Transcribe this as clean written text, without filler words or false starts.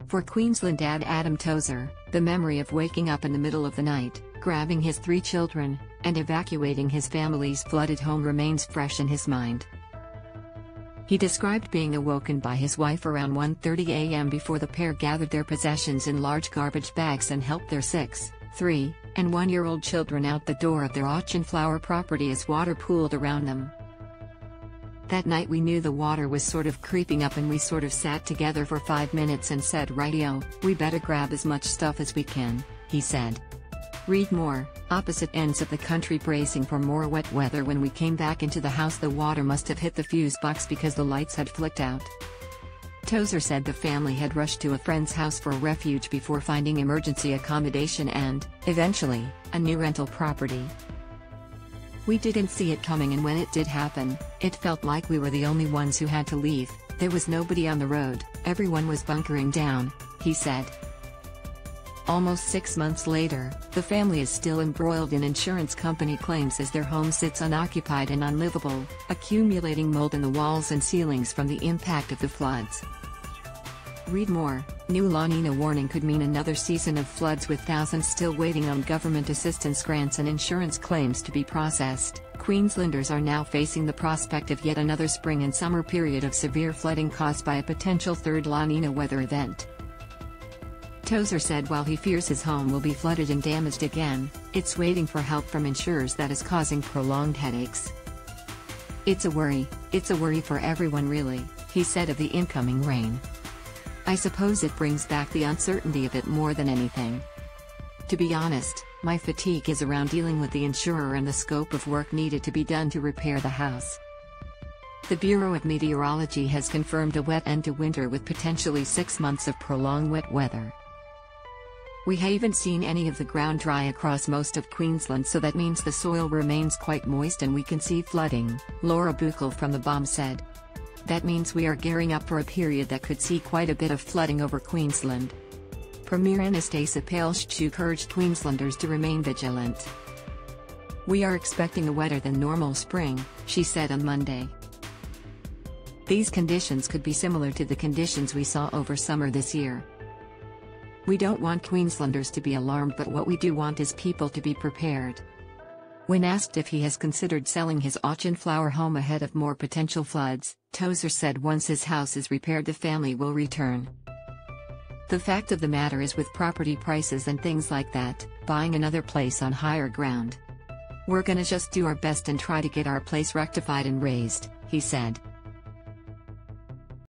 For Queensland dad Adam Tozer, the memory of waking up in the middle of the night, grabbing his 3 children, and evacuating his family's flooded home remains fresh in his mind. He described being awoken by his wife around 1:30 a.m. before the pair gathered their possessions in large garbage bags and helped their 6, 3, and 1-year-old children out the door of their Auchenflower property as water pooled around them. That night we knew the water was sort of creeping up and we sort of sat together for 5 minutes and said, rightio, we better grab as much stuff as we can, he said. Read more. Opposite ends of the country bracing for more wet weather. When we came back into the house the water must have hit the fuse box because the lights had flicked out. Tozer said the family had rushed to a friend's house for refuge before finding emergency accommodation and, eventually, a new rental property. We didn't see it coming, and when it did happen, it felt like we were the only ones who had to leave. There was nobody on the road, everyone was bunkering down, he said. Almost 6 months later, the family is still embroiled in insurance company claims as their home sits unoccupied and unlivable, accumulating mold in the walls and ceilings from the impact of the floods. Read more. New La Nina warning could mean another season of floods with thousands still waiting on government assistance grants and insurance claims to be processed. Queenslanders are now facing the prospect of yet another spring and summer period of severe flooding caused by a potential third La Nina weather event. Tozer said while he fears his home will be flooded and damaged again, it's waiting for help from insurers that is causing prolonged headaches. It's a worry for everyone really, he said of the incoming rain. I suppose it brings back the uncertainty of it more than anything. To be honest, my fatigue is around dealing with the insurer and the scope of work needed to be done to repair the house. The Bureau of Meteorology has confirmed a wet end to winter with potentially 6 months of prolonged wet weather. We haven't seen any of the ground dry across most of Queensland, so that means the soil remains quite moist and we can see flooding, Laura Buchel from the BOM said. That means we are gearing up for a period that could see quite a bit of flooding over Queensland. Premier Anastasia Palaszczuk urged Queenslanders to remain vigilant. We are expecting a wetter than normal spring, she said on Monday. These conditions could be similar to the conditions we saw over summer this year. We don't want Queenslanders to be alarmed, but what we do want is people to be prepared. When asked if he has considered selling his Auchenflower home ahead of more potential floods, Tozer said once his house is repaired the family will return. The fact of the matter is, with property prices and things like that, buying another place on higher ground. We're gonna just do our best and try to get our place rectified and raised, he said.